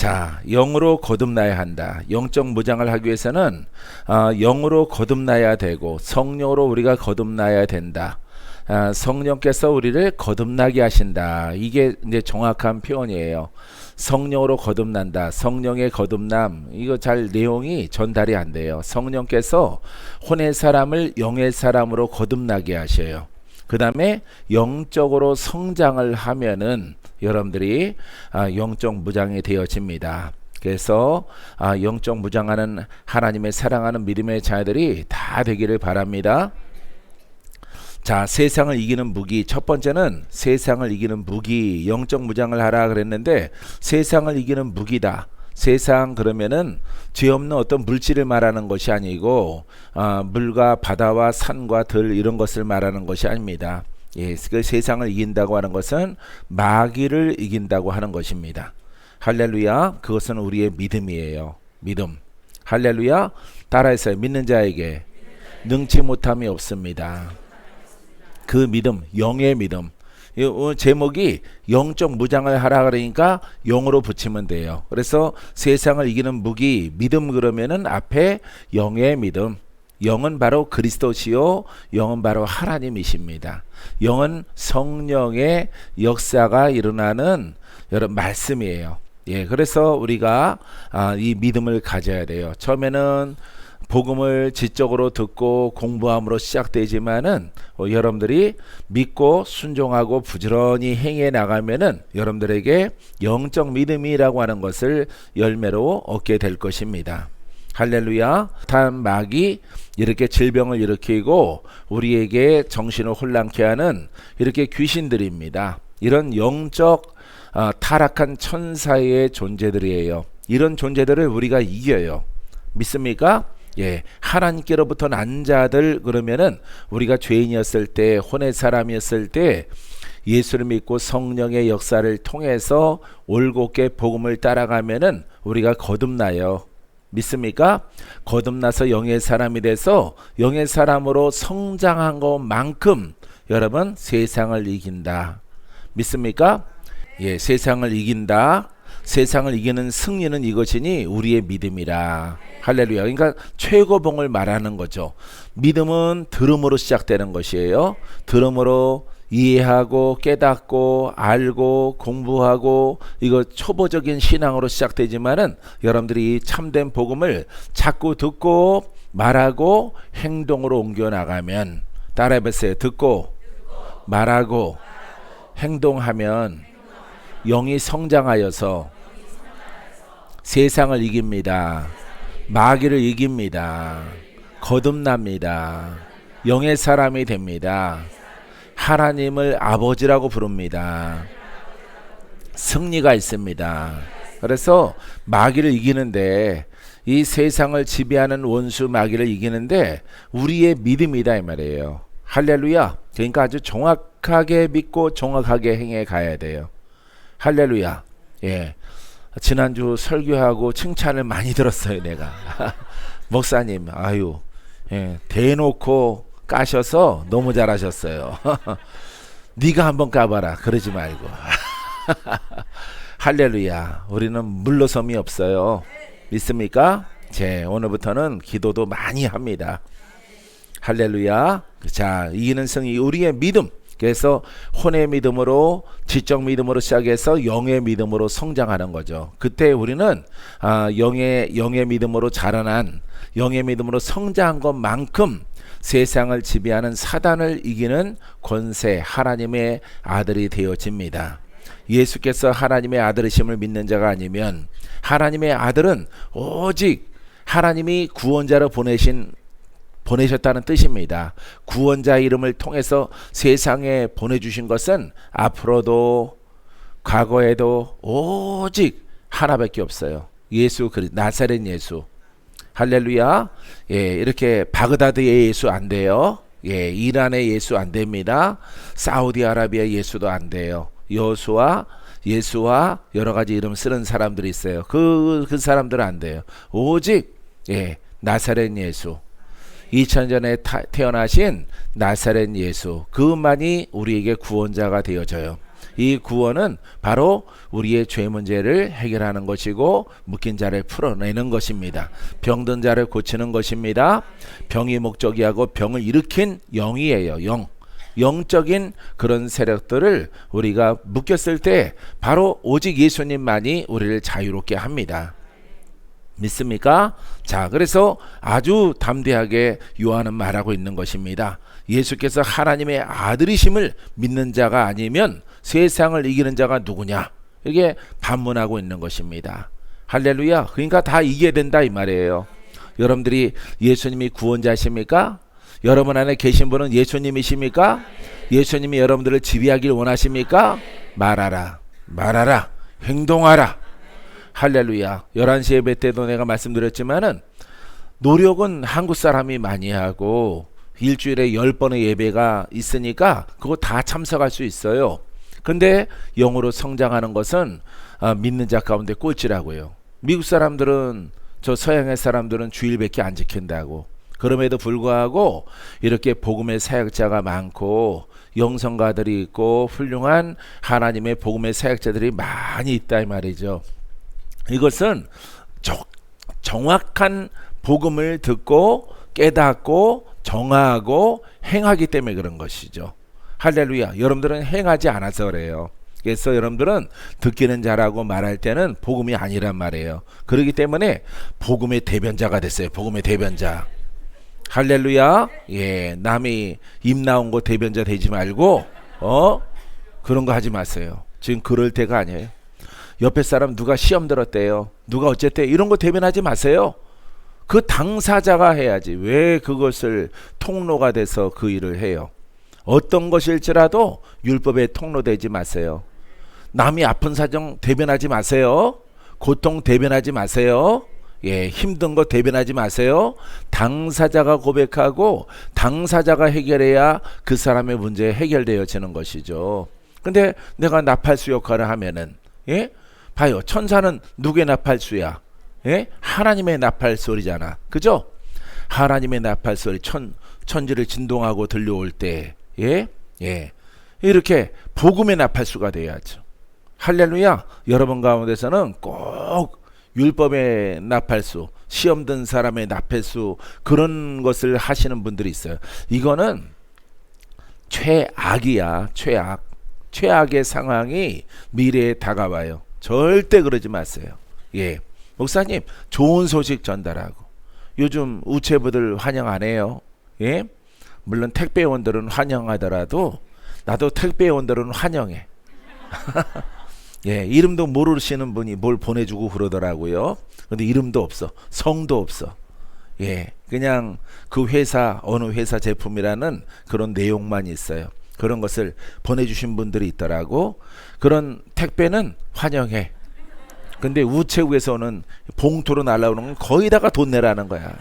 자, 영으로 거듭나야 한다. 영적 무장을 하기 위해서는 영으로 거듭나야 되고 성령으로 우리가 거듭나야 된다. 성령께서 우리를 거듭나게 하신다. 이게 이제 정확한 표현이에요. 성령으로 거듭난다. 성령의 거듭남. 이거 잘 내용이 전달이 안 돼요. 성령께서 혼의 사람을 영의 사람으로 거듭나게 하셔요. 그 다음에 영적으로 성장을 하면은 여러분들이 영적 무장이 되어집니다. 그래서 영적 무장하는 하나님의 사랑하는 믿음의 자들이 다 되기를 바랍니다. 자, 세상을 이기는 무기. 첫 번째는 세상을 이기는 무기. 영적 무장을 하라 그랬는데 세상을 이기는 무기다. 세상 그러면은 죄 없는 어떤 물질을 말하는 것이 아니고 물과 바다와 산과 들 이런 것을 말하는 것이 아닙니다. 예, 그 세상을 이긴다고 하는 것은 마귀를 이긴다고 하는 것입니다. 할렐루야. 그것은 우리의 믿음이에요. 믿음. 할렐루야. 따라해서 믿는 자에게 능치 못함이 없습니다. 그 믿음, 영의 믿음. 제목이 영적 무장을 하라 그러니까 영으로 붙이면 돼요. 그래서 세상을 이기는 무기, 믿음 그러면은 앞에 영의 믿음. 영은 바로 그리스도시요, 영은 바로 하나님이십니다. 영은 성령의 역사가 일어나는 여러분 말씀이에요. 예, 그래서 우리가 이 믿음을 가져야 돼요. 처음에는 복음을 지적으로 듣고 공부함으로 시작되지만은 여러분들이 믿고 순종하고 부지런히 행해 나가면은 여러분들에게 영적 믿음이라고 하는 것을 열매로 얻게 될 것입니다. 할렐루야. 단 마귀 이렇게 질병을 일으키고 우리에게 정신을 혼란케 하는 이렇게 귀신들입니다. 이런 영적 타락한 천사의 존재들이에요. 이런 존재들을 우리가 이겨요. 믿습니까? 예, 하나님께로부터 난 자들 그러면은 우리가 죄인이었을 때, 혼의 사람이었을 때 예수를 믿고 성령의 역사를 통해서 올곧게 복음을 따라가면은 우리가 거듭나요. 믿습니까? 거듭나서 영의 사람이 돼서 영의 사람으로 성장한 것만큼 여러분 세상을 이긴다. 믿습니까? 예, 세상을 이긴다. 세상을 이기는 승리는 이것이니 우리의 믿음이라. 할렐루야. 그러니까 최고봉을 말하는 거죠. 믿음은 들음으로 시작되는 것이에요. 들음으로 이해하고 깨닫고 알고 공부하고 이거 초보적인 신앙으로 시작되지만은 여러분들이 참된 복음을 자꾸 듣고 말하고 행동으로 옮겨 나가면 따라해보세요. 듣고 말하고 행동하면 영이 성장하여서 세상을 이깁니다. 마귀를 이깁니다. 거듭납니다. 영의 사람이 됩니다. 하나님을 아버지라고 부릅니다. 승리가 있습니다. 그래서 마귀를 이기는데 이 세상을 지배하는 원수 마귀를 이기는데 우리의 믿음이다 이 말이에요. 할렐루야. 그러니까 아주 정확하게 믿고 정확하게 행해 가야 돼요. 할렐루야. 예. 지난주 설교하고 칭찬을 많이 들었어요, 내가. 목사님, 아유, 예, 대놓고 까셔서 너무 잘하셨어요. 네가 한번 까봐라. 그러지 말고. 할렐루야. 우리는 물러섬이 없어요. 믿습니까? 오늘부터는 기도도 많이 합니다. 할렐루야. 자, 이기는 승리, 우리의 믿음. 그래서 혼의 믿음으로 지적 믿음으로 시작해서 영의 믿음으로 성장하는 거죠. 그때 우리는 영의 믿음으로 자라난 영의 믿음으로 성장한 것만큼 세상을 지배하는 사단을 이기는 권세 하나님의 아들이 되어집니다. 예수께서 하나님의 아들이심을 믿는 자가 아니면 하나님의 아들은 오직 하나님이 구원자로 보내셨다는 뜻입니다. 구원자 이름을 통해서 세상에 보내주신 것은 앞으로도 과거에도 오직 하나밖에 없어요. 예수 그리스도 나사렛 예수. 할렐루야. 예, 이렇게 바그다드의 예수 안 돼요. 예, 이란의 예수 안 됩니다. 사우디아라비아 예수도 안 돼요. 예수와 여러 가지 이름 쓰는 사람들이 있어요. 그 사람들은 안 돼요. 오직 나사렛 예수. 2000년 전에 태어나신 나사렛 예수, 그것만이 우리에게 구원자가 되어져요. 이 구원은 바로 우리의 죄 문제를 해결하는 것이고 묶인 자를 풀어내는 것입니다. 병든 자를 고치는 것입니다. 병이 목적이하고 병을 일으킨 영이에요. 영적인 그런 세력들을 우리가 묶였을 때 바로 오직 예수님만이 우리를 자유롭게 합니다. 믿습니까? 자, 그래서 아주 담대하게 요한은 말하고 있는 것입니다. 예수께서 하나님의 아들이심을 믿는 자가 아니면 세상을 이기는 자가 누구냐? 이게 반문하고 있는 것입니다. 할렐루야. 그러니까 다 이겨야 된다 이 말이에요. 여러분들이 예수님이 구원자십니까? 여러분 안에 계신 분은 예수님이십니까? 예수님이 여러분들을 지배하길 원하십니까? 말하라. 행동하라. 할렐루야. 11시 예배 때도 내가 말씀드렸지만은 노력은 한국 사람이 많이 하고 일주일에 10번의 예배가 있으니까 그거 다 참석할 수 있어요. 근데 영으로 성장하는 것은 믿는 자 가운데 꼴찌라고요. 미국 사람들은, 저 서양의 사람들은 주일밖에 안 지킨다고. 그럼에도 불구하고 이렇게 복음의 사역자가 많고 영성가들이 있고 훌륭한 하나님의 복음의 사역자들이 많이 있다 이 말이죠. 이것은 정확한 복음을 듣고 깨닫고 정하고 행하기 때문에 그런 것이죠. 할렐루야. 여러분들은 행하지 않아서 그래요. 그래서 여러분들은 듣기는 잘하고 말할 때는 복음이 아니란 말이에요. 그렇기 때문에 복음의 대변자가 됐어요. 복음의 대변자. 할렐루야. 예, 남이 입 나온 거 대변자 되지 말고 그런 거 하지 마세요. 지금 그럴 때가 아니에요. 옆에 사람 누가 시험 들었대요, 누가 어쨌대, 이런 거 대변하지 마세요. 그 당사자가 해야지. 왜 그것을 통로가 돼서 그 일을 해요? 어떤 것일지라도 율법에 통로되지 마세요. 남이 아픈 사정 대변하지 마세요. 고통 대변하지 마세요. 예, 힘든 거 대변하지 마세요. 당사자가 고백하고 당사자가 해결해야 그 사람의 문제 해결되어지는 것이죠. 근데 내가 나팔수 역할을 하면은, 예? 봐요. 천사는 누구의 나팔수야? 예? 하나님의 나팔소리잖아. 그죠? 하나님의 나팔소리, 천지를 진동하고 들려올 때, 예? 이렇게 복음의 나팔수가 되어야죠. 할렐루야. 여러분 가운데서는 꼭 율법의 나팔수, 시험 든 사람의 나팔수, 그런 것을 하시는 분들이 있어요. 이거는 최악이야. 최악의 상황이 미래에 다가와요. 절대 그러지 마세요. 예, 목사님 좋은 소식 전달하고, 요즘 우체부들 환영 안 해요. 예, 물론 택배원들은 환영하더라도 나도 택배원들은 환영해. 예, 이름도 모르시는 분이 뭘 보내주고 그러더라고요. 근데 이름도 없어, 성도 없어. 예, 그냥 그 회사, 어느 회사 제품이라는 그런 내용만 있어요. 그런 것을 보내주신 분들이 있더라고. 그런 택배는 환영해. 근데 우체국에서는 봉투로 날라오는 건 거의 다가 돈 내라는 거야.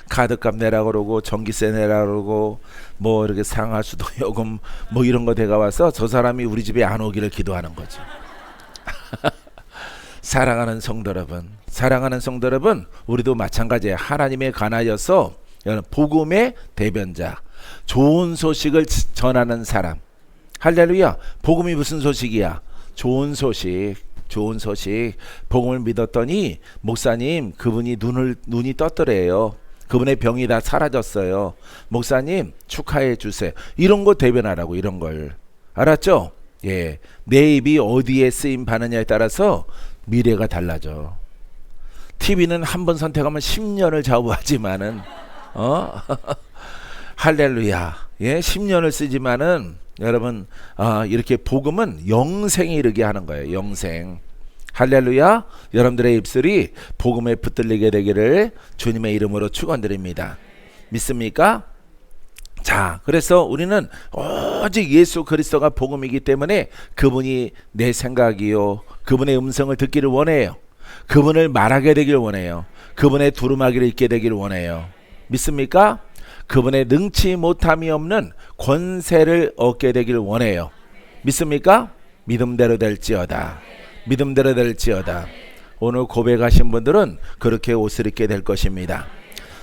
카드값 내라 그러고 전기세 내라 그러고 뭐 이렇게 상하수도 요금 뭐 이런 거 대가 와서 저 사람이 우리 집에 안 오기를 기도하는 거죠. 사랑하는 성도 여러분, 우리도 마찬가지예요. 하나님에 관하여서 복음의 대변자, 좋은 소식을 전하는 사람. 할렐루야. 복음이 무슨 소식이야? 좋은 소식. 복음을 믿었더니 목사님, 그분이 눈이 떴더래요. 그분의 병이 다 사라졌어요. 목사님 축하해 주세요. 이런 거 대변하라고. 이런 걸 알았죠? 예, 내 입이 어디에 쓰임 받느냐에 따라서 미래가 달라져. TV는 한 번 선택하면 10년을 좌우하지만은 할렐루야. 예, 10년을 쓰지만은 여러분, 이렇게 복음은 영생에 이르게 하는 거예요. 영생. 할렐루야. 여러분들의 입술이 복음에 붙들리게 되기를 주님의 이름으로 축원드립니다. 믿습니까? 자, 그래서 우리는 오직 예수 그리스도가 복음이기 때문에 그분이 내 생각이요, 그분의 음성을 듣기를 원해요. 그분을 말하게 되길 원해요. 그분의 두루마기를 읽게 되길 원해요. 믿습니까? 그분의 능치 못함이 없는 권세를 얻게 되길 원해요. 믿습니까? 믿음대로 될지어다. 오늘 고백하신 분들은 그렇게 옷을 입게 될 것입니다.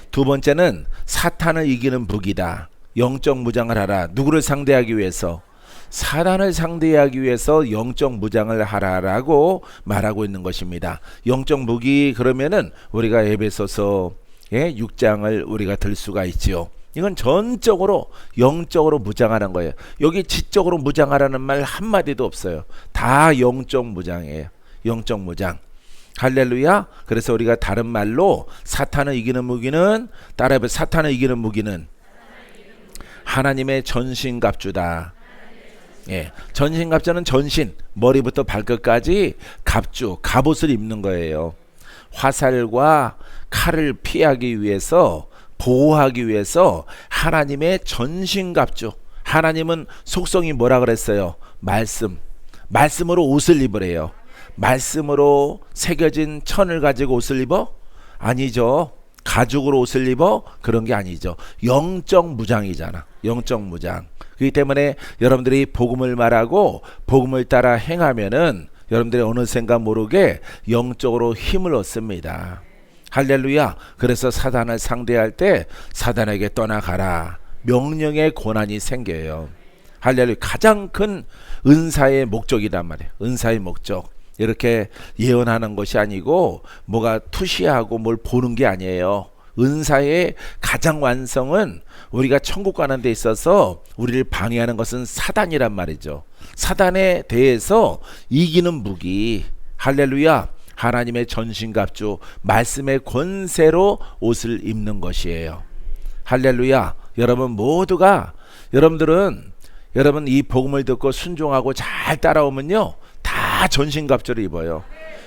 두 번째는 사탄을 이기는 무기다. 영적 무장을 하라. 누구를 상대하기 위해서? 사단을 상대하기 위해서 영적 무장을 하라라고 말하고 있는 것입니다. 영적 무기 그러면은 우리가 에베소서 6장을 우리가 들 수가 있지요. 이건 전적으로 영적으로 무장하는 거예요. 여기 지적으로 무장하라는 말 한마디도 없어요. 다 영적 무장이에요. 영적 무장. 할렐루야. 그래서 우리가 다른 말로 사탄을 이기는 무기는, 따라해봐, 사탄을 이기는 무기는 하나님의 전신갑주다. 예, 전신갑주는 전신, 머리부터 발끝까지 갑주, 갑옷을 입는 거예요. 화살과 칼을 피하기 위해서, 보호하기 위해서 하나님의 전신갑주. 하나님은 속성이 뭐라 그랬어요? 말씀으로 옷을 입으래요. 말씀으로 새겨진 천을 가지고 옷을 입어? 아니죠. 가죽으로 옷을 입어? 그런 게 아니죠. 영적 무장이잖아. 영적 무장. 그렇기 때문에 여러분들이 복음을 말하고 복음을 따라 행하면은 여러분들이 어느샌가 모르게 영적으로 힘을 얻습니다. 할렐루야. 그래서 사단을 상대할 때 사단에게 떠나가라. 명령의 권한이 생겨요. 할렐루야. 가장 큰 은사의 목적이란 말이에요. 은사의 목적. 이렇게 예언하는 것이 아니고 뭐가 투시하고 뭘 보는 게 아니에요. 은사의 가장 완성은 우리가 천국 가는 데 있어서 우리를 방해하는 것은 사단이란 말이죠. 사단에 대해서 이기는 무기. 할렐루야. 하나님의 전신갑주, 말씀의 권세로 옷을 입는 것이에요. 할렐루야. 여러분 모두가, 여러분 이 복음을 듣고 순종하고 잘 따라오면요, 다 전신갑주를 입어요.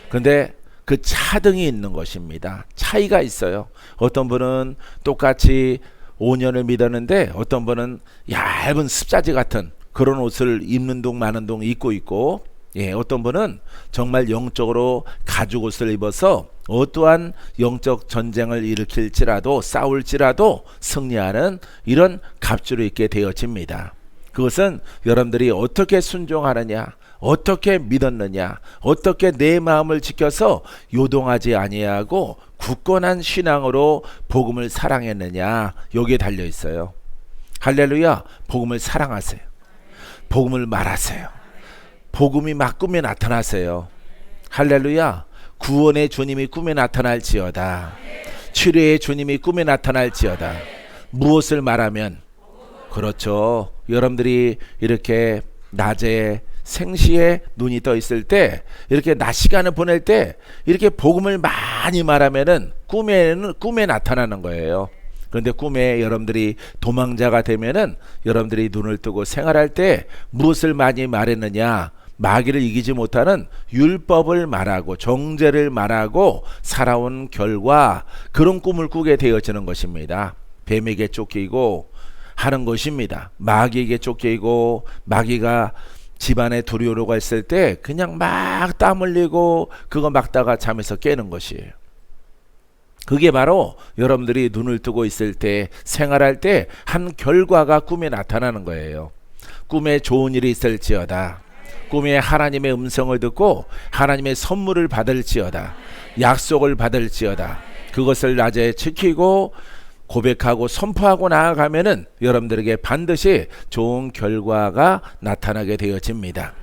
근데 그 차등이 있는 것입니다. 차이가 있어요. 어떤 분은 똑같이 5년을 믿었는데 어떤 분은 얇은 습자지 같은 그런 옷을 입는 동 마는 동 입고 있고, 어떤 분은 정말 영적으로 가죽 옷을 입어서 어떠한 영적 전쟁을 일으킬지라도 싸울지라도 승리하는 이런 갑주를 입게 되어집니다. 그것은 여러분들이 어떻게 순종하느냐, 어떻게 믿었느냐, 어떻게 내 마음을 지켜서 요동하지 아니하고 굳건한 신앙으로 복음을 사랑했느냐, 여기에 달려 있어요. 할렐루야. 복음을 사랑하세요. 복음을 말하세요. 복음이 막 꿈에 나타나세요. 할렐루야. 구원의 주님이 꿈에 나타날지어다. 치료의 주님이 꿈에 나타날지어다. 무엇을 말하면? 그렇죠. 여러분들이 이렇게 낮에 생시에 눈이 떠 있을 때, 이렇게 낮 시간을 보낼 때 이렇게 복음을 많이 말하면은 꿈에 나타나는 거예요. 그런데 꿈에 여러분들이 도망자가 되면은 여러분들이 눈을 뜨고 생활할 때 무엇을 많이 말했느냐? 마귀를 이기지 못하는 율법을 말하고 정죄를 말하고 살아온 결과 그런 꿈을 꾸게 되어지는 것입니다. 뱀에게 쫓기고 하는 것입니다. 마귀에게 쫓기고, 마귀가 집안에 두려우려고 했을 때 그냥 막 땀 흘리고 그거 막다가 잠에서 깨는 것이에요. 그게 바로 여러분들이 눈을 뜨고 있을 때, 생활할 때 한 결과가 꿈에 나타나는 거예요. 꿈에 좋은 일이 있을지어다. 꿈에 하나님의 음성을 듣고 하나님의 선물을 받을지어다. 약속을 받을지어다. 그것을 낮에 지키고 고백하고 선포하고 나아가면은 여러분들에게 반드시 좋은 결과가 나타나게 되어집니다.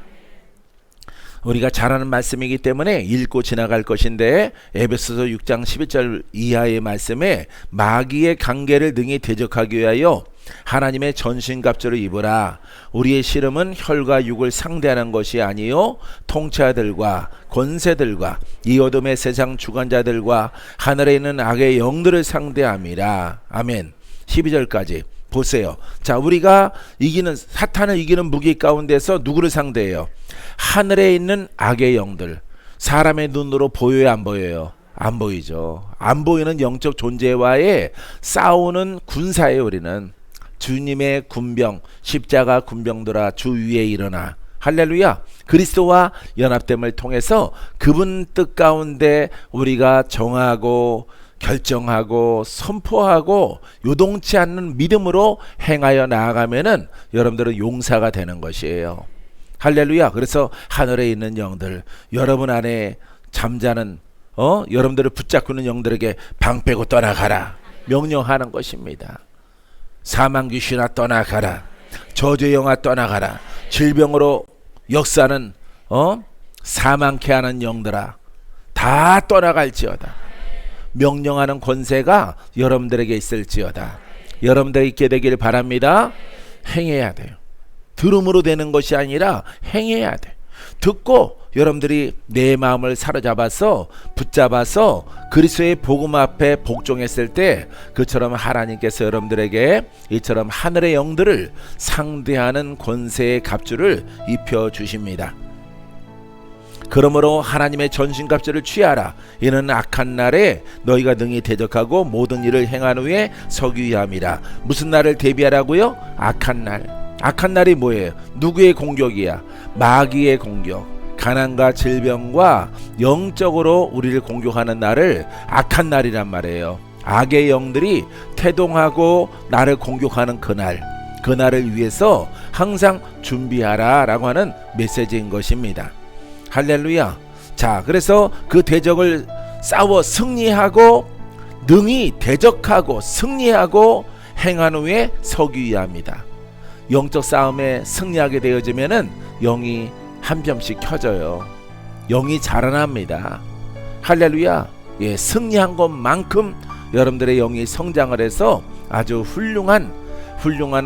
우리가 잘 아는 말씀이기 때문에 읽고 지나갈 것인데, 에베소서 6장 11절 이하의 말씀에 마귀의 관계를 능히 대적하기 위하여 하나님의 전신갑주를 입으라. 우리의 씨름은 혈과 육을 상대하는 것이 아니요 통치자들과 권세들과 이 어둠의 세상 주관자들과 하늘에 있는 악의 영들을 상대함이라. 아멘. 12절까지 보세요. 자, 우리가 이기는, 사탄을 이기는 무기 가운데서 누구를 상대해요? 하늘에 있는 악의 영들. 사람의 눈으로 보여요, 안 보여요? 안 보이죠. 안 보이는 영적 존재와의 싸우는 군사예요. 우리는 주님의 군병, 십자가 군병들아 주 위에 일어나. 할렐루야. 그리스도와 연합됨을 통해서 그분 뜻 가운데 우리가 정하고 결정하고 선포하고 요동치 않는 믿음으로 행하여 나아가면은 여러분들은 용사가 되는 것이에요. 할렐루야. 그래서 하늘에 있는 영들, 여러분 안에 잠자는 여러분들을 붙잡고 있는 영들에게 방 빼고 떠나가라 명령하는 것입니다. 사망 귀신아 떠나가라. 저주의 영아 떠나가라. 질병으로 역사는 사망케 하는 영들아 다 떠나갈지어다. 명령하는 권세가 여러분들에게 있을지어다. 여러분들 있게 되길 바랍니다. 행해야 돼요. 들음으로 되는 것이 아니라 행해야 돼. 듣고 여러분들이 내 마음을 사로잡아서 붙잡아서 그리스도의 복음 앞에 복종했을 때 그처럼 하나님께서 여러분들에게 이처럼 하늘의 영들을 상대하는 권세의 갑주를 입혀주십니다. 그러므로 하나님의 전신갑주를 취하라. 이는 악한 날에 너희가 능히 대적하고 모든 일을 행한 후에 서기 위함이라. 무슨 날을 대비하라고요? 악한 날. 악한 날이 뭐예요? 누구의 공격이야? 마귀의 공격. 가난과 질병과 영적으로 우리를 공격하는 날을 악한 날이란 말이에요. 악의 영들이 태동하고 나를 공격하는 그날, 그날을 위해서 항상 준비하라 라고 하는 메시지인 것입니다. 할렐루야. 자, 그래서 그 대적을 싸워 승리하고 능히 대적하고 승리하고 행한 후에 서기 위함이다. 영적 싸움에 승리하게 되어지면은 영이 한 점씩 켜져요. 영이 자라납니다. 할렐루야. 예, 승리한 것만큼 여러분들의 영이 성장을 해서 아주 훌륭한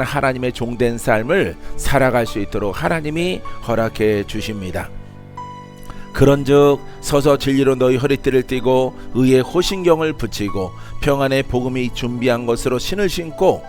하나님의 종된 삶을 살아갈 수 있도록 하나님이 허락해 주십니다. 그런즉 서서 진리로 너희 허리띠를 띠고 의의 호신경을 붙이고 평안의 복음이 준비한 것으로 신을 신고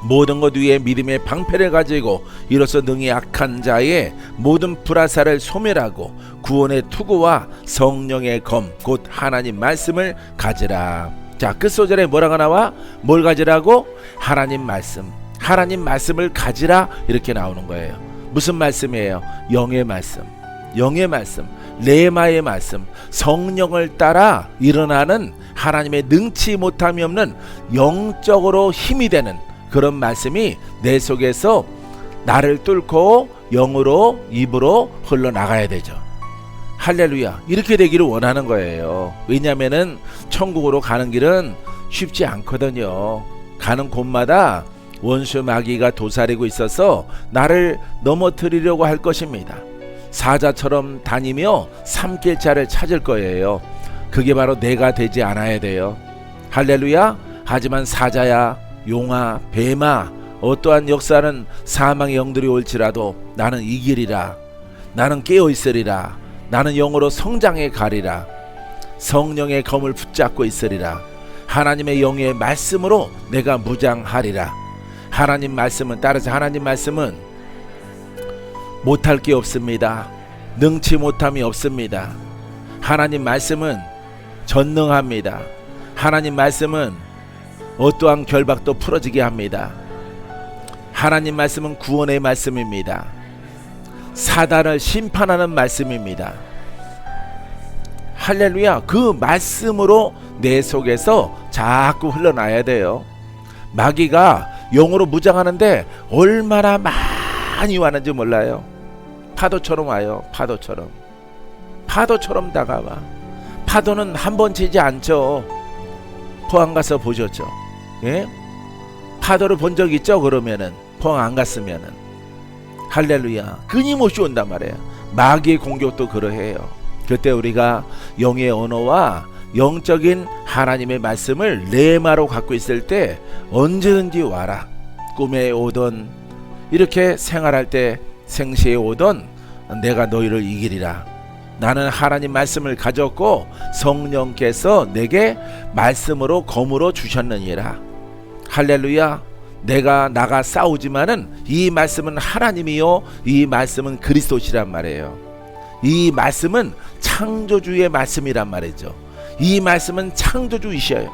모든 것 위에 믿음의 방패를 가지고 이로써 능히 악한 자의 모든 불화살을 소멸하고 구원의 투구와 성령의 검 곧 하나님 말씀을 가지라. 자, 끝소절에 뭐라고 나와? 뭘 가지라고? 하나님 말씀. 하나님 말씀을 가지라 이렇게 나오는 거예요. 무슨 말씀이에요? 영의 말씀. 영의 말씀, 레마의 말씀, 성령을 따라 일어나는 하나님의 능치 못함이 없는 영적으로 힘이 되는 그런 말씀이 내 속에서 나를 뚫고 영으로 입으로 흘러나가야 되죠. 할렐루야. 이렇게 되기를 원하는 거예요. 왜냐하면은 천국으로 가는 길은 쉽지 않거든요. 가는 곳마다 원수 마귀가 도사리고 있어서 나를 넘어뜨리려고 할 것입니다. 사자처럼 다니며 삼킬 자를 찾을 거예요. 그게 바로 내가 되지 않아야 돼요. 할렐루야. 하지만 사자야 용아 뱀아 어떠한 역사는 사망의 영들이 올지라도 나는 이기리라. 나는 깨어있으리라. 나는 영으로 성장해 가리라. 성령의 검을 붙잡고 있으리라. 하나님의 영의 말씀으로 내가 무장하리라. 하나님 말씀은 따라서 하나님 말씀은 못할 게 없습니다. 능치 못함이 없습니다. 하나님 말씀은 전능합니다. 하나님 말씀은 어떠한 결박도 풀어지게 합니다. 하나님 말씀은 구원의 말씀입니다. 사단을 심판하는 말씀입니다. 할렐루야. 그 말씀으로 내 속에서 자꾸 흘러나야 돼요. 마귀가 영으로 무장하는데 얼마나 많이 왔는지 몰라요. 파도처럼 와요. 파도처럼 다가와. 파도는 한 번 치지 않죠. 포항 가서 보셨죠? 예? 파도를 본 적 있죠? 그러면은 포항 안 갔으면은. 할렐루야. 끊임없이 온단 말이에요. 마귀의 공격도 그러해요. 그때 우리가 영의 언어와 영적인 하나님의 말씀을 레마로 갖고 있을 때 언제든지 와라. 꿈에 오던 이렇게 생활할 때 생시에 오던 내가 너희를 이기리라. 나는 하나님 말씀을 가졌고 성령께서 내게 말씀으로 검으로 주셨느니라. 할렐루야. 내가 나가 싸우지만은 이 말씀은 하나님이요 이 말씀은 그리스도시란 말이에요. 이 말씀은 창조주의 말씀이란 말이죠. 이 말씀은 창조주이셔요.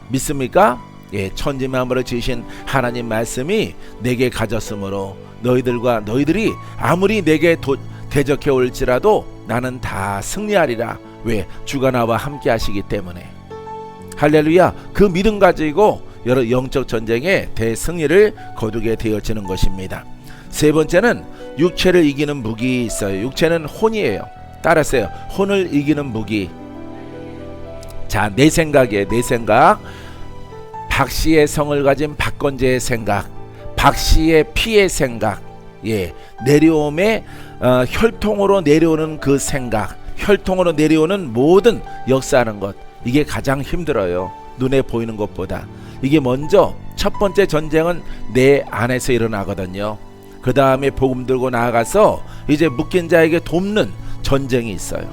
믿습니까? 예, 천지만물을 지으신 하나님 말씀이 내게 가졌으므로 너희들이 아무리 내게 대적해 올지라도 나는 다 승리하리라. 왜? 주가 나와 함께 하시기 때문에. 할렐루야. 그 믿음 가지고 여러 영적 전쟁에 대승리를 거두게 되어지는 것입니다. 세 번째는 육체를 이기는 무기 있어요. 육체는 혼이에요. 따라서요. 혼을 이기는 무기. 자, 내 생각이에요. 내 생각. 박씨의 성을 가진 박건재의 생각, 박씨의 피의 생각, 내려옴에 혈통으로 내려오는 그 생각, 혈통으로 내려오는 모든 역사하는 것, 이게 가장 힘들어요. 눈에 보이는 것보다. 이게 먼저 첫 번째 전쟁은 내 안에서 일어나거든요. 그 다음에 복음 들고 나아가서 이제 묶인 자에게 돕는 전쟁이 있어요.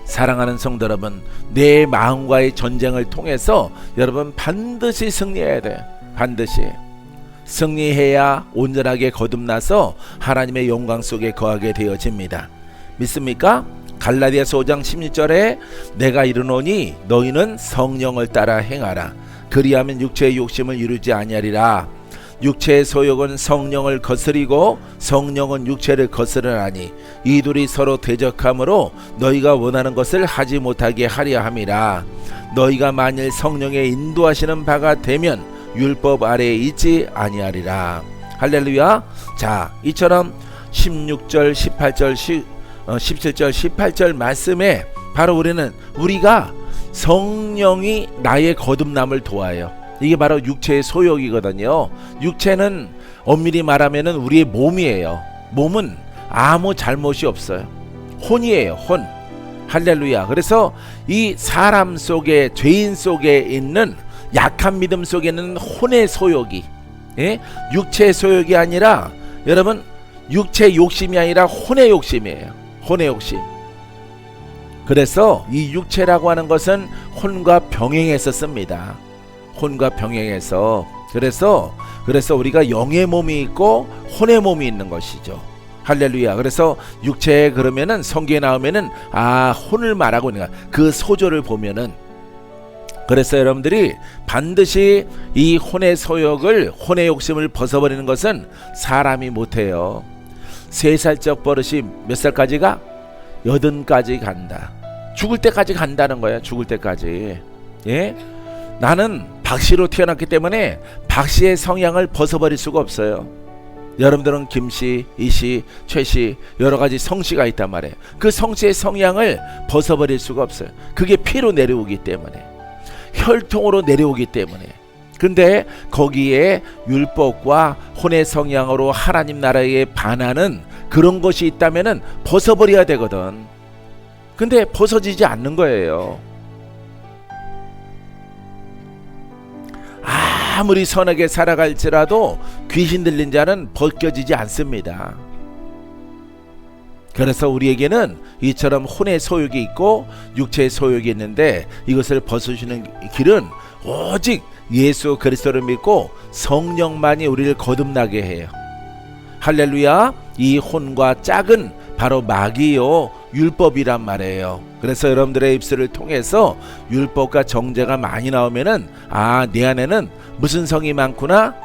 사랑하는 성도 여러분, 내 마음과의 전쟁을 통해서 여러분 반드시 승리해야 돼요. 반드시 승리해야 온전하게 거듭나서 하나님의 영광 속에 거하게 되어집니다. 믿습니까? 갈라디아서 5장 16절에 내가 이르노니 너희는 성령을 따라 행하라. 그리하면 육체의 욕심을 이루지 아니하리라. 육체의 소욕은 성령을 거스리고 성령은 육체를 거스르나니 이 둘이 서로 대적하므로 너희가 원하는 것을 하지 못하게 하려 함이라. 너희가 만일 성령의 인도하시는 바가 되면 율법 아래에 있지 아니하리라. 할렐루야. 자, 이처럼 16절 18절 17절 18절 말씀에 바로 우리가 성령이 나의 거듭남을 도와요. 이게 바로 육체의 소욕이거든요. 육체는 엄밀히 말하면 우리의 몸이에요. 몸은 아무 잘못이 없어요. 혼이에요. 혼. 할렐루야. 그래서 이 사람 속에, 죄인 속에 있는 약한 믿음 속에 있는 혼의 소욕이, 육체의 소욕이 아니라 여러분 육체 욕심이 아니라 혼의 욕심이에요. 혼의 욕심. 그래서 이 육체라고 하는 것은 혼과 병행해서 씁니다. 혼과 병행해서. 그래서 우리가 영의 몸이 있고 혼의 몸이 있는 것이죠. 할렐루야. 그래서 육체 그러면은 성경에 나오면은 혼을 말하고 있는 거야. 그 소조를 보면은. 그래서 여러분들이 반드시 이 혼의 소욕을, 혼의 욕심을 벗어버리는 것은 사람이 못해요. 3살적 버릇이 몇 살까지가? 80까지 간다. 죽을 때까지 간다는 거야. 죽을 때까지. 나는 박씨로 태어났기 때문에 박씨의 성향을 벗어버릴 수가 없어요. 여러분들은 김씨, 이씨, 최씨 여러 가지 성씨가 있단 말이에요. 그 성씨의 성향을 벗어버릴 수가 없어요. 그게 피로 내려오기 때문에, 혈통으로 내려오기 때문에. 근데 거기에 율법과 혼의 성향으로 하나님 나라에 반하는 그런 것이 있다면은 벗어버려야 되거든. 근데 벗어지지 않는 거예요. 아무리 선하게 살아갈지라도 귀신 들린 자는 벗겨지지 않습니다. 그래서 우리에게는 이처럼 혼의 소욕이 있고 육체의 소욕이 있는데 이것을 벗어주는 길은 오직 예수 그리스도를 믿고 성령만이 우리를 거듭나게 해요. 할렐루야. 이 혼과 짝은 바로 마귀요 율법이란 말이에요. 그래서 여러분들의 입술을 통해서 율법과 정죄가 많이 나오면은 내 안에는 무슨 성이 많구나?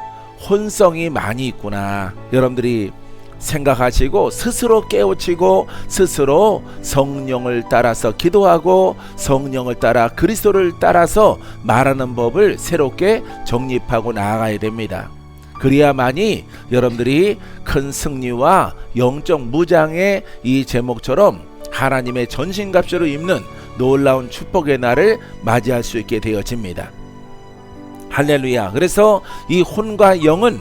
혼성이 많이 있구나. 여러분들이 생각하시고 스스로 깨우치고 스스로 성령을 따라서 기도하고 성령을 따라 그리스도를 따라서 말하는 법을 새롭게 정립하고 나아가야 됩니다. 그래야만이 여러분들이 큰 승리와 영적 무장의 이 제목처럼 하나님의 전신갑주로 입는 놀라운 축복의 날을 맞이할 수 있게 되어집니다. 할렐루야. 그래서 이 혼과 영은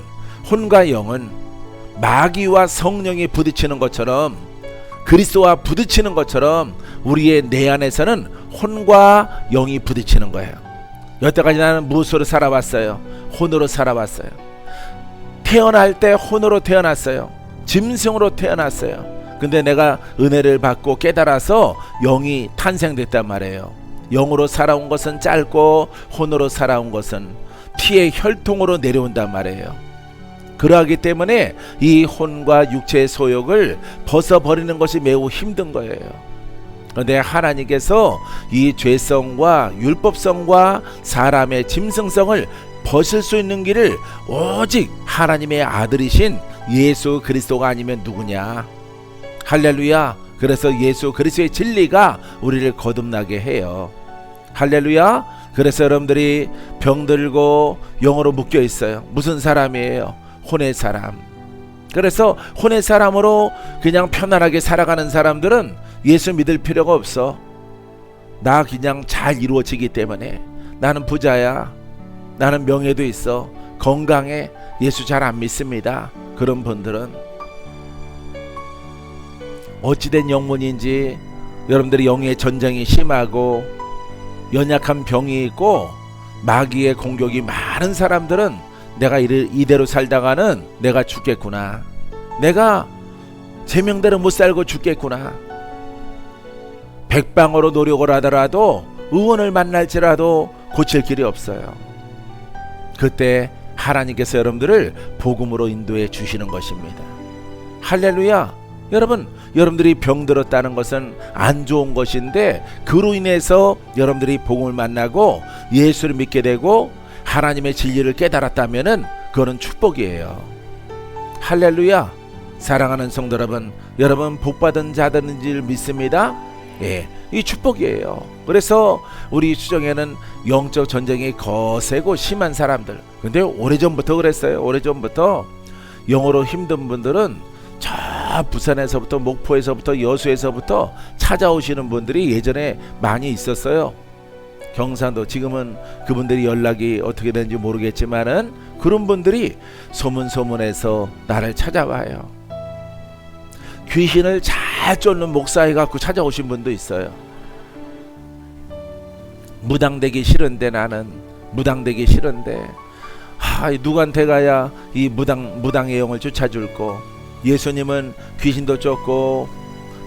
마귀와 성령이 부딪히는 것처럼, 그리스도와 부딪히는 것처럼 우리의 내 안에서는 혼과 영이 부딪히는 거예요. 여태까지 나는 무엇으로 살아왔어요? 혼으로 살아왔어요. 태어날 때 혼으로 태어났어요. 짐승으로 태어났어요. 근데 내가 은혜를 받고 깨달아서 영이 탄생됐단 말이에요. 영으로 살아온 것은 짧고 혼으로 살아온 것은 피의 혈통으로 내려온단 말이에요. 그러하기 때문에 이 혼과 육체의 소욕을 벗어버리는 것이 매우 힘든 거예요. 그런데 하나님께서 이 죄성과 율법성과 사람의 짐승성을 벗을 수 있는 길을 오직 하나님의 아들이신 예수 그리스도가 아니면 누구냐. 할렐루야. 그래서 예수 그리스도의 진리가 우리를 거듭나게 해요. 할렐루야. 그래서 여러분들이 병들고 영으로 묶여 있어요. 무슨 사람이에요? 혼의 사람. 그래서 혼의 사람으로 그냥 편안하게 살아가는 사람들은 예수 믿을 필요가 없어. 나 그냥 잘 이루어지기 때문에, 나는 부자야, 나는 명예도 있어, 건강해, 예수 잘 안 믿습니다. 그런 분들은 어찌된 영문인지 여러분들이 영의 전쟁이 심하고 연약한 병이 있고 마귀의 공격이 많은 사람들은 내가 이대로 살다가는 내가 죽겠구나, 내가 제명대로 못 살고 죽겠구나, 백방으로 노력을 하더라도 의원을 만날지라도 고칠 길이 없어요. 그때 하나님께서 여러분들을 복음으로 인도해 주시는 것입니다. 할렐루야. 여러분들이 병들었다는 것은 안 좋은 것인데 그로 인해서 여러분들이 복음을 만나고 예수를 믿게 되고 하나님의 진리를 깨달았다면은 그거는 축복이에요. 할렐루야. 사랑하는 성도 여러분 복받은 자들인 줄 믿습니다. 예, 이 축복이에요. 그래서 우리 수정에는 영적 전쟁이 거세고 심한 사람들, 근데 오래전부터 그랬어요. 오래전부터 영어로 힘든 분들은 저 부산에서부터 목포에서부터 여수에서부터 찾아오시는 분들이 예전에 많이 있었어요. 경산도 지금은 그분들이 연락이 어떻게 되는지 모르겠지만은 그런 분들이 소문소문해서 나를 찾아와요. 귀신을 잘 쫓는 목사해 갖고 찾아오신 분도 있어요. 무당되기 싫은데, 나는 무당되기 싫은데 누구한테 가야 이 무당의 영을 쫓아줄고, 예수님은 귀신도 쫓고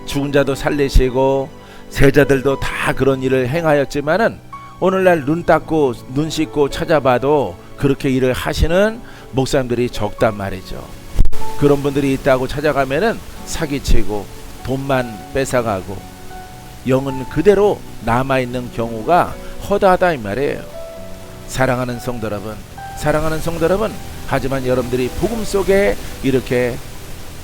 죽은 자도 살리시고 세자들도 다 그런 일을 행하였지만은 오늘날 눈 닦고 눈 씻고 찾아봐도 그렇게 일을 하시는 목사님들이 적단 말이죠. 그런 분들이 있다고 찾아가면은 사기치고 돈만 뺏어가고 영은 그대로 남아있는 경우가 허다하다 이 말이에요. 사랑하는 성도 여러분, 하지만 여러분들이 복음 속에 이렇게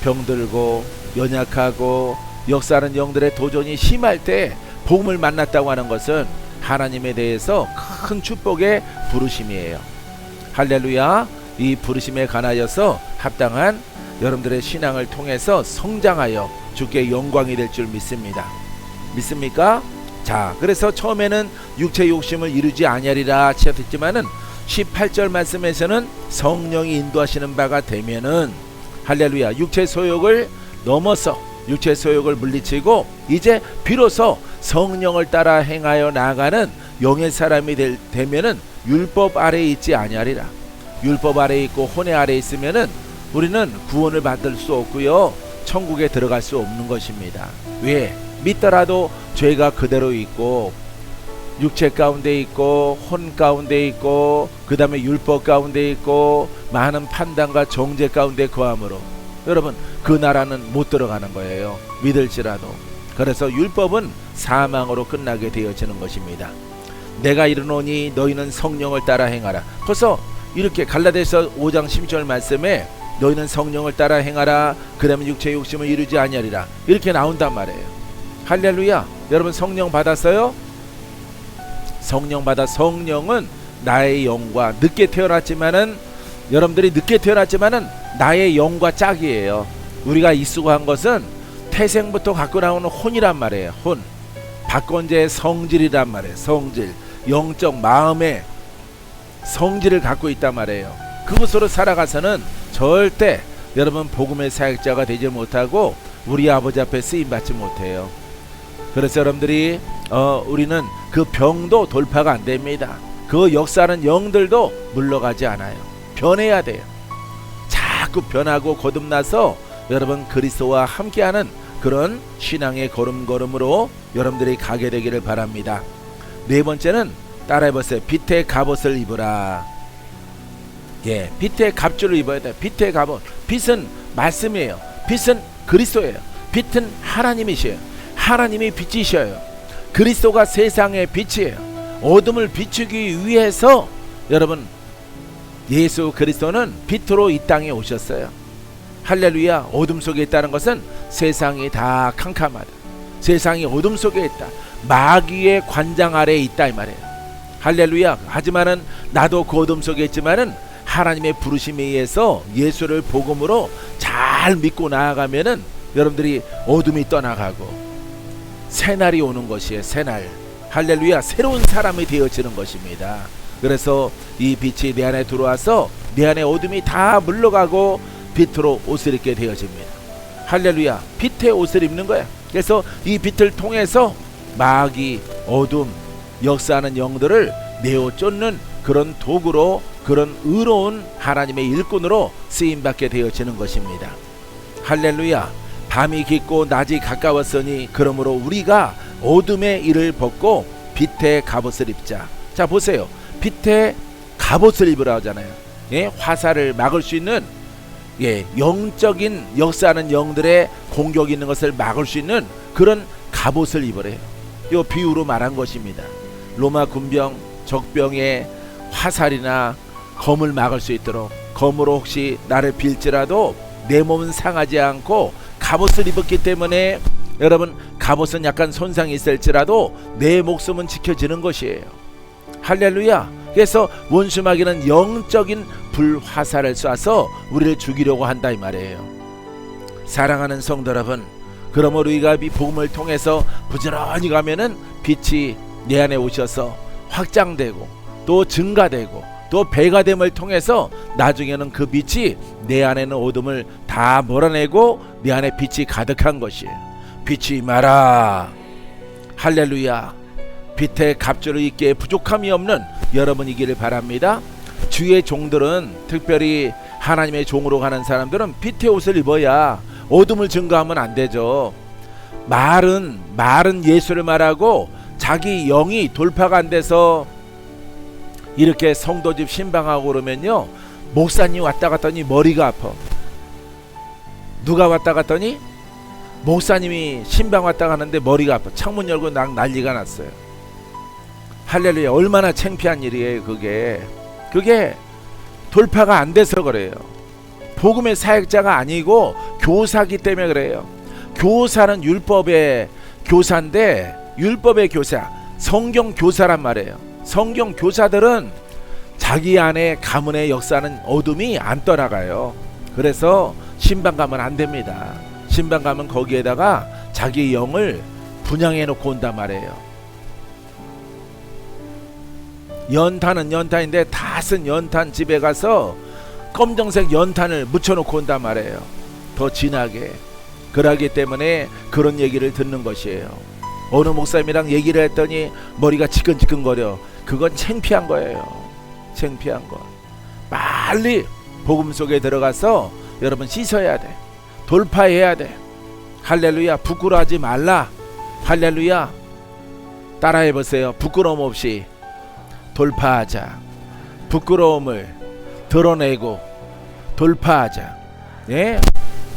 병들고 연약하고 역사하는 영들의 도전이 심할 때 복음을 만났다고 하는 것은 하나님에 대해서 큰 축복의 부르심이에요. 할렐루야. 이 부르심에 관하여서 합당한 여러분들의 신앙을 통해서 성장하여 주께 영광이 될 줄 믿습니다. 믿습니까? 자, 그래서 처음에는 육체 욕심을 이루지 아니하리라 치었지만은 18절 말씀에서는 성령이 인도하시는 바가 되면은 할렐루야, 육체 소욕을 넘어서 육체 소욕을 물리치고 이제 비로소 성령을 따라 행하여 나아가는 영의 사람이 되면은 율법 아래에 있지 아니하리라. 율법 아래에 있고 혼의 아래에 있으면은 우리는 구원을 받을 수 없고요, 천국에 들어갈 수 없는 것입니다. 왜? 믿더라도 죄가 그대로 있고 육체 가운데 있고 혼 가운데 있고 그 다음에 율법 가운데 있고 많은 판단과 정죄 가운데 거함으로 여러분 그 나라는 못 들어가는 거예요, 믿을지라도. 그래서 율법은 사망으로 끝나게 되어지는 것입니다. 내가 이르노니 너희는 성령을 따라 행하라. 벌써 이렇게 갈라디아서 5장 10절 말씀에 너희는 성령을 따라 행하라, 그 다음에 육체의 욕심을 이루지 아니하리라, 이렇게 나온단 말이에요. 할렐루야. 여러분 성령 받았어요? 성령 받아. 성령은 나의 영과 늦게 태어났지만은 여러분들이 늦게 태어났지만은 나의 영과 짝이에요. 우리가 이수한 것은 태생부터 갖고 나오는 혼이란 말이에요. 혼. 박건재의 성질이란 말이에요. 성질. 영적 마음의 성질을 갖고 있단 말이에요. 그것으로 살아가서는 절대 여러분 복음의 사역자가 되지 못하고 우리 아버지 앞에 쓰임받지 못해요. 그래서 여러분들이 우리는 그 병도 돌파가 안 됩니다. 그 역사하는 영들도 물러가지 않아요. 변해야 돼요. 자꾸 변하고 거듭나서 여러분 그리스도와 함께하는 그런 신앙의 걸음걸음으로 여러분들이 가게 되기를 바랍니다. 네 번째는 따라해보세요. 빛의 갑옷을 입으라. 예, 빛의 갑주를 입어야 돼요. 빛의 갑옷. 빛은 말씀이에요. 빛은 그리스도예요. 빛은 하나님이셔요. 하나님이 빛이셔요. 그리스도가 세상의 빛이에요. 어둠을 비추기 위해서 여러분 예수 그리스도는 빛으로 이 땅에 오셨어요. 할렐루야. 어둠 속에 있다는 것은 세상이 다 캄캄하다, 세상이 어둠 속에 있다, 마귀의 관장 아래에 있다 이 말이에요. 할렐루야. 하지만은 나도 그 어둠 속에 있지만은 하나님의 부르심에 의해서 예수를 복음으로 잘 믿고 나아가면은 여러분들이 어둠이 떠나가고 새날이 오는 것이에요. 새날. 할렐루야. 새로운 사람이 되어지는 것입니다. 그래서 이 빛이 내 안에 들어와서 내 안에 어둠이 다 물러가고 빛으로 옷을 입게 되어집니다. 할렐루야. 빛의 옷을 입는 거야. 그래서 이 빛을 통해서 마귀, 어둠, 역사하는 영들을 내어 쫓는 그런 도구로, 그런 의로운 하나님의 일꾼으로 쓰임받게 되어지는 것입니다. 할렐루야. 밤이 깊고 낮이 가까웠으니 그러므로 우리가 어둠의 일을 벗고 빛의 갑옷을 입자. 자, 보세요. 빛의 갑옷을 입으라 하잖아요. 예, 화살을 막을 수 있는, 예, 영적인 역사하는 영들의 공격이 있는 것을 막을 수 있는 그런 갑옷을 입으래요. 이 비유로 말한 것입니다. 로마 군병, 적병의 화살이나 검을 막을 수 있도록, 검으로 혹시 나를 빌지라도 내 몸은 상하지 않고 갑옷을 입었기 때문에, 여러분, 갑옷은 약간 손상이 있을지라도 내 목숨은 지켜지는 것이에요. 할렐루야. 그래서 원수마귀는 영적인 불화살을 쏴서 우리를 죽이려고 한다 이 말이에요. 사랑하는 성도 여러분, 그러므로 우리가 이 복음을 통해서 부지런히 가면은 빛이 내 안에 오셔서 확장되고 또 증가되고 또 배가 됨을 통해서 나중에는 그 빛이 내 안에 있는 어둠을 다 몰아내고 내 안에 빛이 가득한 것이에요. 빛이 임하라. 할렐루야. 빛의 갑주를 입기에 부족함이 없는 여러분이기를 바랍니다. 주의 종들은, 특별히 하나님의 종으로 가는 사람들은 빛의 옷을 입어야 어둠을 증거하면 안 되죠. 말은 예수를 말하고 자기 영이 돌파가 안 돼서 이렇게 성도집 신방하고 그러면요, 목사님 왔다 갔더니 머리가 아파. 누가 왔다 갔더니 목사님이 신방 왔다 가는데 머리가 아파. 창문 열고 난리가 났어요. 할렐루야. 얼마나 창피한 일이에요. 그게 돌파가 안 돼서 그래요. 복음의 사역자가 아니고 교사기 때문에 그래요. 교사는 율법의 교사인데, 율법의 교사, 성경 교사란 말이에요. 성경 교사들은 자기 안에 가문의 역사는 어둠이 안 떠나가요. 그래서 신방 가면 안 됩니다. 신방 가면 거기에다가 자기 영을 분양해 놓고 온단 말이에요. 연탄은 연탄인데 다 쓴 연탄 집에 가서 검정색 연탄을 묻혀놓고 온단 말이에요. 더 진하게. 그러기 때문에 그런 얘기를 듣는 것이에요. 어느 목사님이랑 얘기를 했더니 머리가 지끈지끈거려. 그건 창피한 거예요. 창피한 거. 빨리 복음 속에 들어가서 여러분 씻어야 돼. 돌파해야 돼. 할렐루야. 부끄러워하지 말라. 할렐루야. 따라해보세요. 부끄러움 없이 돌파하자. 부끄러움을 드러내고 돌파하자. 예?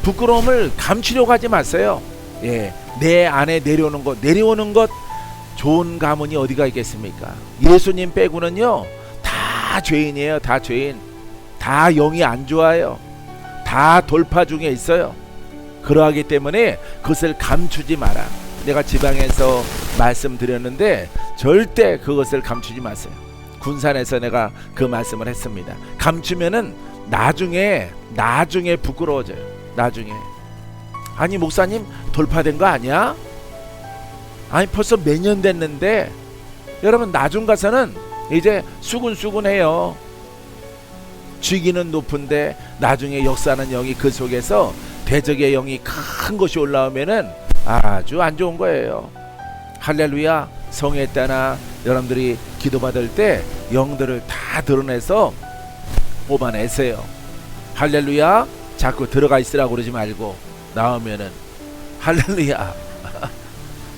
부끄러움을 감추려고 하지 마세요. 예, 내 안에 내려오는 것 좋은 가문이 어디가 있겠습니까? 예수님 빼고는요 다 죄인이에요. 다 죄인. 다 영이 안 좋아요. 다 돌파 중에 있어요. 그러하기 때문에 그것을 감추지 마라. 내가 지방에서 말씀드렸는데 절대 그것을 감추지 마세요. 군산에서 내가 그 말씀을 했습니다. 감추면은 나중에 부끄러워져요. 나중에. 아니 목사님 돌파된 거 아니야? 아니 벌써 몇 년 됐는데. 여러분 나중 가서는 이제 수군수군해요. 직위는 높은데 나중에 역사하는 영이 그 속에서 대적의 영이 큰 것이 올라오면은 아주 안 좋은 거예요. 할렐루야. 성에 따라 여러분들이 기도받을 때 영들을 다 드러내서 뽑아내세요. 할렐루야. 자꾸 들어가 있으라고 그러지 말고 나오면은 할렐루야.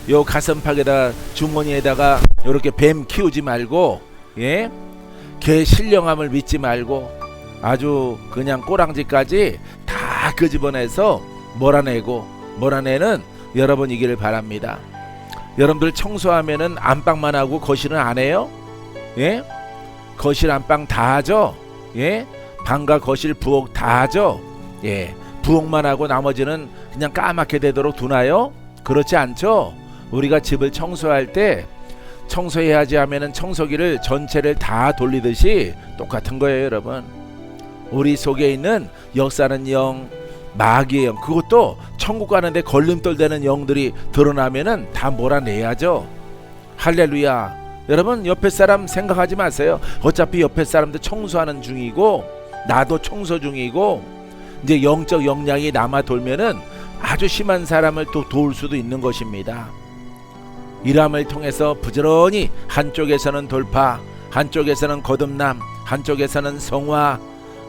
요 가슴팍에다 주머니에다가 요렇게 뱀 키우지 말고, 예? 개 신령함을 믿지 말고 아주 그냥 꼬랑지까지 다 끄집어내서 몰아내는 여러분이기를 바랍니다. 여러분들 청소하면은 안방만 하고 거실은 안 해요? 예? 거실 안방 다 하죠? 예? 방과 거실 부엌 다 하죠? 예. 부엌만 하고 나머지는 그냥 까맣게 되도록 두나요? 그렇지 않죠? 우리가 집을 청소할 때 청소해야지 하면은 청소기를 전체를 다 돌리듯이 똑같은 거예요, 여러분. 우리 속에 있는 역사는 영, 마귀의 영, 그것도 천국 가는데 걸림돌 되는 영들이 드러나면은 다 몰아내야죠. 할렐루야. 여러분 옆에 사람 생각하지 마세요. 어차피 옆에 사람도 청소하는 중이고 나도 청소 중이고 이제 영적 역량이 남아 돌면은 아주 심한 사람을 또 도울 수도 있는 것입니다. 일함을 통해서 부지런히 한쪽에서는 돌파, 한쪽에서는 거듭남, 한쪽에서는 성화,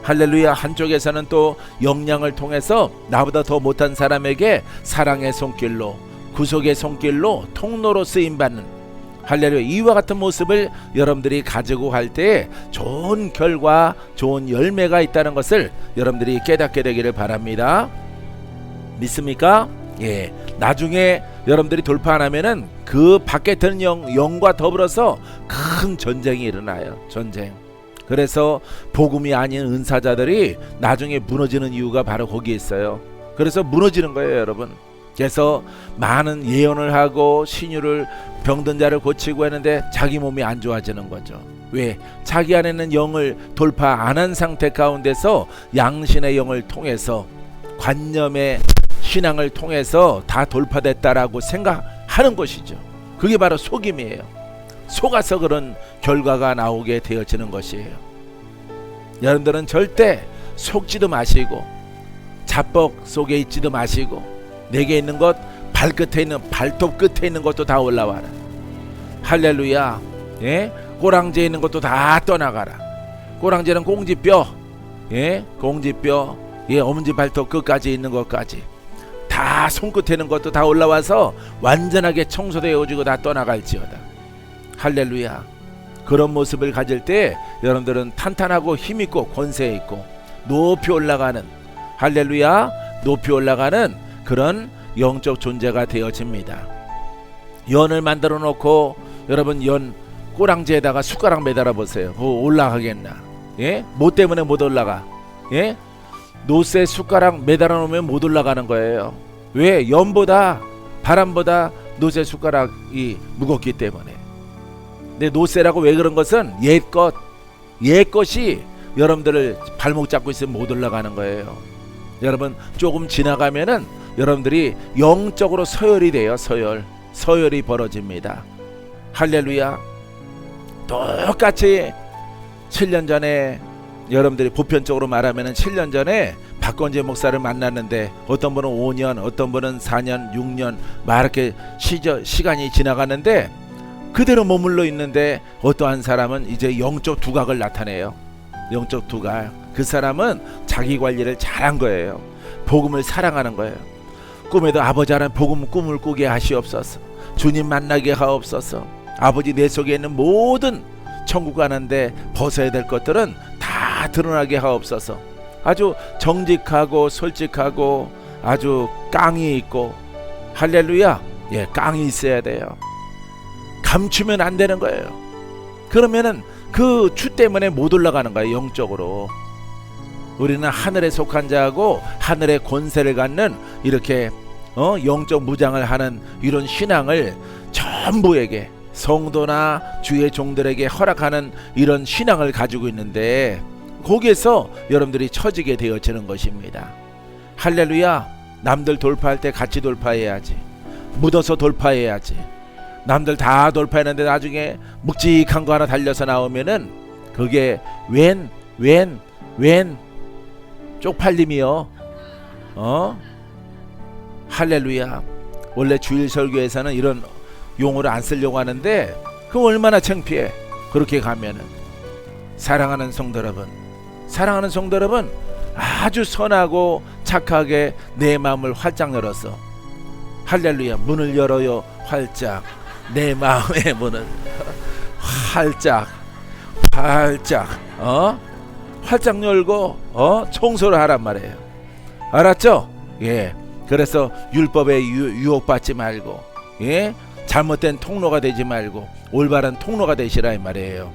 할렐루야, 한쪽에서는 또 역량을 통해서 나보다 더 못한 사람에게 사랑의 손길로, 구속의 손길로 통로로 쓰임받는, 할렐루야, 이와 같은 모습을 여러분들이 가지고 갈 때 좋은 결과, 좋은 열매가 있다는 것을 여러분들이 깨닫게 되기를 바랍니다. 믿습니까? 예. 나중에 여러분들이 돌파 안 하면은 그 밖에 드는 영과 더불어서 큰 전쟁이 일어나요. 전쟁. 그래서 복음이 아닌 은사자들이 나중에 무너지는 이유가 바로 거기에 있어요. 그래서 무너지는 거예요, 여러분. 그래서 많은 예언을 하고 신유를, 병든 자를 고치고 했는데 자기 몸이 안 좋아지는 거죠. 왜? 자기 안에는 영을 돌파 안 한 상태 가운데서 양신의 영을 통해서, 관념의 신앙을 통해서 다 돌파됐다라고 생각하는 것이죠. 그게 바로 속임이에요. 속아서 그런 결과가 나오게 되어지는 것이에요. 여러분들은 절대 속지도 마시고 자뻑 속에 있지도 마시고, 내게 있는 것, 발끝에 있는, 발톱 끝에 있는 것도 다 올라와라. 할렐루야. 예? 꼬랑지에 있는 것도 다 떠나가라. 꼬랑지는 공지뼈, 예? 공지뼈, 예, 엄지 발톱 끝까지 있는 것까지 다, 손끝에 있는 것도 다 올라와서 완전하게 청소되어지고 다 떠나갈지어다. 할렐루야. 그런 모습을 가질 때 여러분들은 탄탄하고 힘있고 권세 있고 높이 올라가는, 할렐루야, 높이 올라가는 그런 영적 존재가 되어집니다. 연을 만들어 놓고 여러분 연 꼬랑지에다가 숟가락 매달아 보세요. 올라가겠나? 예? 뭐 때문에 못 올라가? 예? 노쇠 숟가락 매달아 놓으면 못 올라가는 거예요. 왜? 연보다, 바람보다 노쇠 숟가락이 무겁기 때문에. 근데 노쇠라고 왜 그런 것은 옛것이 여러분들을 발목 잡고 있으면 못 올라가는 거예요. 여러분 조금 지나가면은 여러분들이 영적으로 서열이 돼요. 서열이 벌어집니다. 할렐루야. 똑같이 7년 전에, 여러분들이 보편적으로 말하면 7년 전에 박건재 목사를 만났는데 어떤 분은 5년, 어떤 분은 4년, 6년 막 이렇게 시간이 지나갔는데 그대로 머물러 있는데 어떠한 사람은 이제 영적 두각을 나타내요. 영적 두각. 그 사람은 자기 관리를 잘한 거예요. 복음을 사랑하는 거예요. 꿈에도 아버지 하나님 복음 꿈을 꾸게 하시옵소서. 주님 만나게 하옵소서. 아버지, 내 속에 있는 모든 천국 가는데 벗어야 될 것들은 다 드러나게 하옵소서. 아주 정직하고 솔직하고 아주 깡이 있고, 할렐루야, 예, 깡이 있어야 돼요. 감추면 안 되는 거예요. 그러면은 그 추 때문에 못 올라가는 거예요. 영적으로. 우리는 하늘에 속한 자하고 하늘의 권세를 갖는 이렇게 영적 무장을 하는 이런 신앙을 전부에게, 성도나 주의 종들에게 허락하는 이런 신앙을 가지고 있는데 거기에서 여러분들이 처지게 되어지는 것입니다. 할렐루야. 남들 돌파할 때 같이 돌파해야지. 묻어서 돌파해야지. 남들 다 돌파했는데 나중에 묵직한 거 하나 달려서 나오면은 그게 웬 쪽팔림이요. 할렐루야. 원래 주일 설교에서는 이런 용어를 안 쓰려고 하는데 그 얼마나 창피해. 그렇게 가면은. 사랑하는 성도 여러분, 아주 선하고 착하게 내 마음을 활짝 열어서, 할렐루야, 문을 열어요. 활짝. 내 마음의 문을 활짝 열고 청소를 하란 말이에요. 알았죠? 예. 그래서 율법에 유혹받지 말고, 예, 잘못된 통로가 되지 말고 올바른 통로가 되시라 이 말이에요.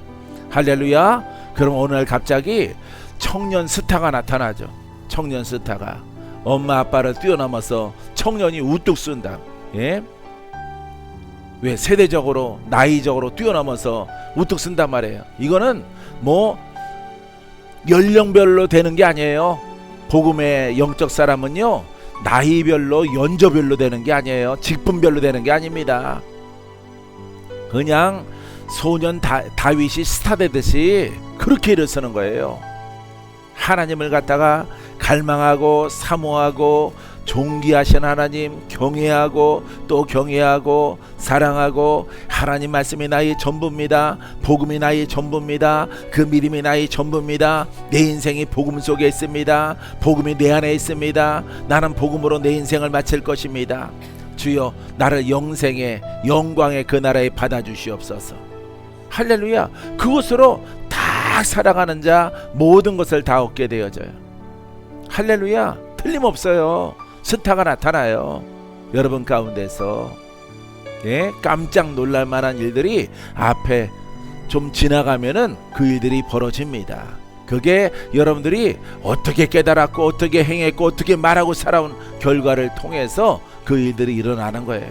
할렐루야. 그럼 어느 날 갑자기 청년 스타가 나타나죠. 청년 스타가 엄마 아빠를 뛰어넘어서 청년이 우뚝 쓴다. 예? 왜? 세대적으로, 나이적으로 뛰어넘어서 우뚝 쓴단 말이에요. 이거는 뭐 연령별로 되는 게 아니에요. 복음의 영적 사람은요, 나이별로, 연조별로 되는 게 아니에요. 직분별로 되는 게 아닙니다. 그냥 소년 다윗이 스타 되듯이 그렇게 일어서는 거예요. 하나님을 갖다가 갈망하고 사모하고 존귀하신 하나님 경외하고 또 경외하고 사랑하고, 하나님 말씀이 나의 전부입니다. 복음이 나의 전부입니다. 그 믿음이 나의 전부입니다. 내 인생이 복음 속에 있습니다. 복음이 내 안에 있습니다. 나는 복음으로 내 인생을 마칠 것입니다. 주여 나를 영생의 영광의 그 나라에 받아주시옵소서. 할렐루야. 그것으로 다 살아가는 자 모든 것을 다 얻게 되어져요. 할렐루야. 틀림없어요. 스타가 나타나요. 여러분 가운데서 깜짝 놀랄 만한 일들이 앞에 좀 지나가면은 그 일들이 벌어집니다. 그게 여러분들이 어떻게 깨달았고 어떻게 행했고 어떻게 말하고 살아온 결과를 통해서 그 일들이 일어나는 거예요.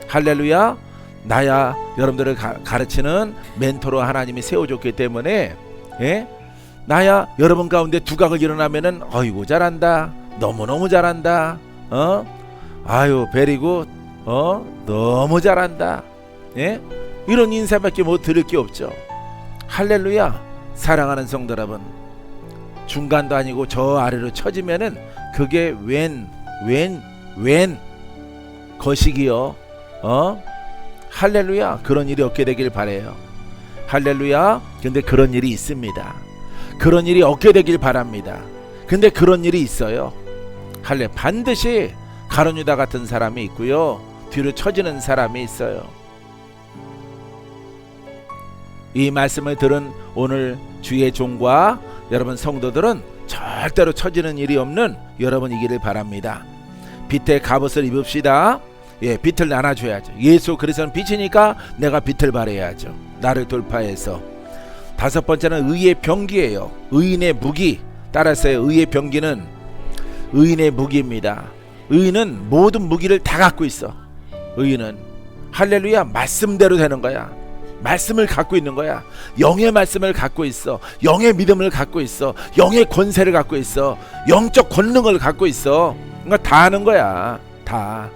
할렐루야. 나야 여러분들을 가르치는 멘토로 하나님이 세워줬기 때문에 나야 여러분 가운데 두각을 일어나면은 어이구 잘한다, 너무너무 잘한다, 아유 베리굿, 너무 잘한다, 이런 인사밖에 못 들을 게 없죠. 할렐루야. 사랑하는 성도 여러분, 중간도 아니고 저 아래로 쳐지면은 그게 웬 거시기요. 할렐루야. 그런 일이 없게 되길 바래요. 할렐루야. 근데 그런 일이 있습니다. 그런 일이 없게 되길 바랍니다. 근데 그런 일이 있어요. 할렐. 반드시 가룟 유다 같은 사람이 있고요, 뒤로 처지는 사람이 있어요. 이 말씀을 들은 오늘 주의 종과 여러분 성도들은 절대로 처지는 일이 없는 여러분이기를 바랍니다. 빛의 갑옷을 입읍시다. 빛을 나눠줘야죠. 예수 그리스도는 빛이니까 내가 빛을 발해야죠. 나를 돌파해서. 다섯 번째는 의의 병기예요. 의인의 무기. 따라서요. 의의 병기는 의인의 무기입니다. 의인은 모든 무기를 다 갖고 있어. 의인은 할렐루야. 말씀대로 되는 거야. 말씀을 갖고 있는 거야. 영의 말씀을 갖고 있어. 영의 믿음을 갖고 있어. 영의 권세를 갖고 있어. 영적 권능을 갖고 있어. 그러니까 다 하는 거야. 다.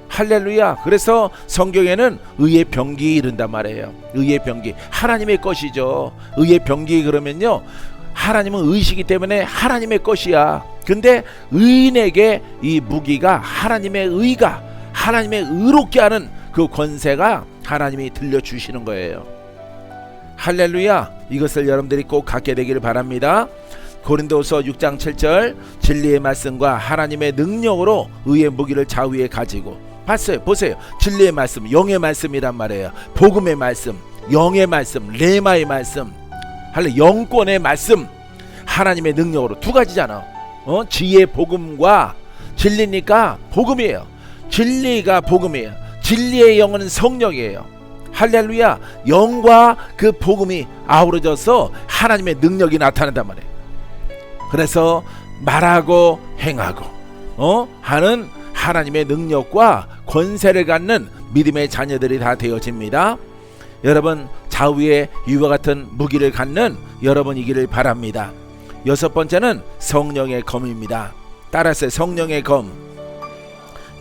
할렐루야. 그래서 성경에는 의의 병기 이른단 말이에요. 의의 병기. 하나님의 것이죠. 의의 병기 그러면요, 하나님은 의시기 때문에 하나님의 것이야. 근데 의인에게 이 무기가 하나님의 의가, 하나님의 의롭게 하는 그 권세가 하나님이 들려주시는 거예요. 할렐루야. 이것을 여러분들이 꼭 갖게 되기를 바랍니다. 고린도서 6장 7절 진리의 말씀과 하나님의 능력으로 의의 무기를 좌우에 가지고. 봤어요? 보세요. 진리의 말씀, 영의 말씀이란 말이에요. 복음의 말씀, 영의 말씀, 레마의 말씀, 영권의 말씀, 하나님의 능력으로. 두 가지잖아. 지혜의 복음과 진리니까 복음이에요. 진리가 복음이에요. 진리의 영은 성령이에요. 할렐루야. 영과 그 복음이 아우러져서 하나님의 능력이 나타난단 말이에요. 그래서 말하고 행하고 하는 하나님의 능력과 권세를 갖는 믿음의 자녀들이 다 되어집니다. 여러분 좌우에 이와 같은 무기를 갖는 여러분이기를 바랍니다. 여섯 번째는 성령의 검입니다. 따라서 성령의 검,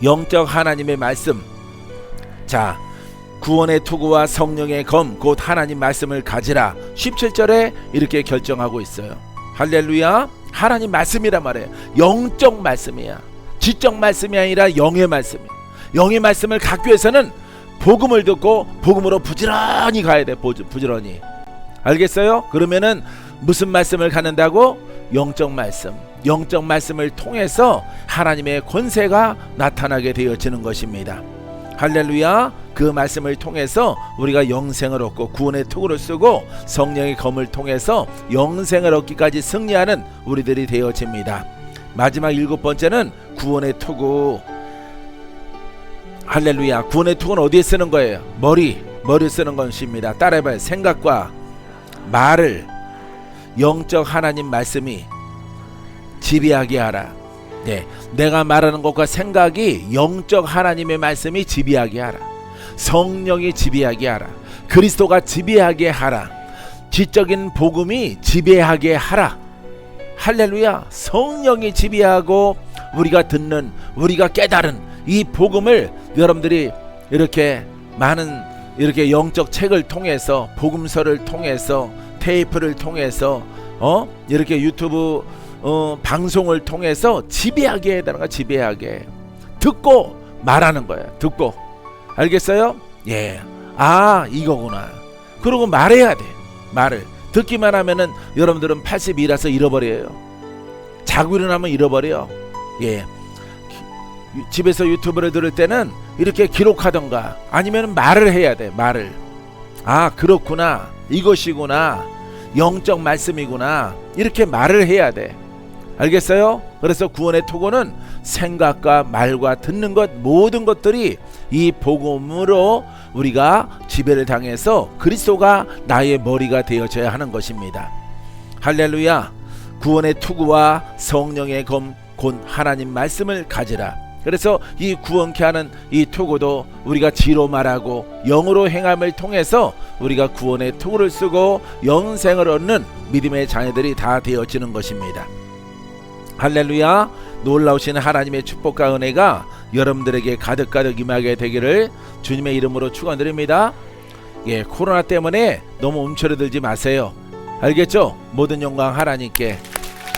영적 하나님의 말씀. 자, 구원의 투구와 성령의 검 곧 하나님 말씀을 가지라. 17절에 이렇게 결정하고 있어요. 할렐루야. 하나님 말씀이란 말이에요. 영적 말씀이야. 지적 말씀이 아니라 영의 말씀이에요. 영의 말씀을 갖기 위해서는 복음을 듣고 복음으로 부지런히 가야 돼. 부지런히. 알겠어요? 그러면은 무슨 말씀을 갖는다고? 영적 말씀. 영적 말씀을 통해서 하나님의 권세가 나타나게 되어지는 것입니다. 할렐루야. 그 말씀을 통해서 우리가 영생을 얻고 구원의 투구를 쓰고 성령의 검을 통해서 영생을 얻기까지 승리하는 우리들이 되어집니다. 마지막 일곱 번째는 구원의 투구. 할렐루야. 구원의 투구는 어디에 쓰는 거예요? 머리 쓰는 것입니다. 따라해봐요. 생각과 말을 영적 하나님 말씀이 지배하게 하라. 네, 내가 말하는 것과 생각이 영적 하나님의 말씀이 지배하게 하라. 성령이 지배하게 하라. 그리스도가 지배하게 하라. 지적인 복음이 지배하게 하라. 할렐루야. 성령이 지배하고 우리가 듣는, 우리가 깨달은 이 복음을 여러분들이 이렇게 많은 이렇게 영적 책을 통해서, 복음서를 통해서, 테이프를 통해서 이렇게 유튜브 방송을 통해서 지배하게 해야 되는 거야. 지배하게 듣고 말하는 거야. 듣고 알겠어요? 예. 아 이거구나. 그러고 말해야 돼. 말을 듣기만 하면은 여러분들은 82라서 잃어버려요. 자고 일어나면 잃어버려. 예. 집에서 유튜브를 들을 때는 이렇게 기록하던가 아니면 말을 해야 돼. 말을. 아 그렇구나. 이것이구나. 영적 말씀이구나. 이렇게 말을 해야 돼. 알겠어요? 그래서 구원의 토고는 생각과 말과 듣는 것 모든 것들이 이 복음으로 우리가 지배를 당해서 그리스도가 나의 머리가 되어져야 하는 것입니다. 할렐루야. 구원의 투구와 성령의 검 곧 하나님 말씀을 가지라. 그래서 이 구원케 하는 이 투구도 우리가 지로 말하고 영으로 행함을 통해서 우리가 구원의 투구를 쓰고 영생을 얻는 믿음의 자녀들이 다 되어지는 것입니다. 할렐루야. 놀라우신 하나님의 축복과 은혜가 여러분들에게 가득가득 임하게 되기를 주님의 이름으로 축원드립니다. 예, 코로나 때문에 너무 움츠러들지 마세요. 알겠죠? 모든 영광 하나님께.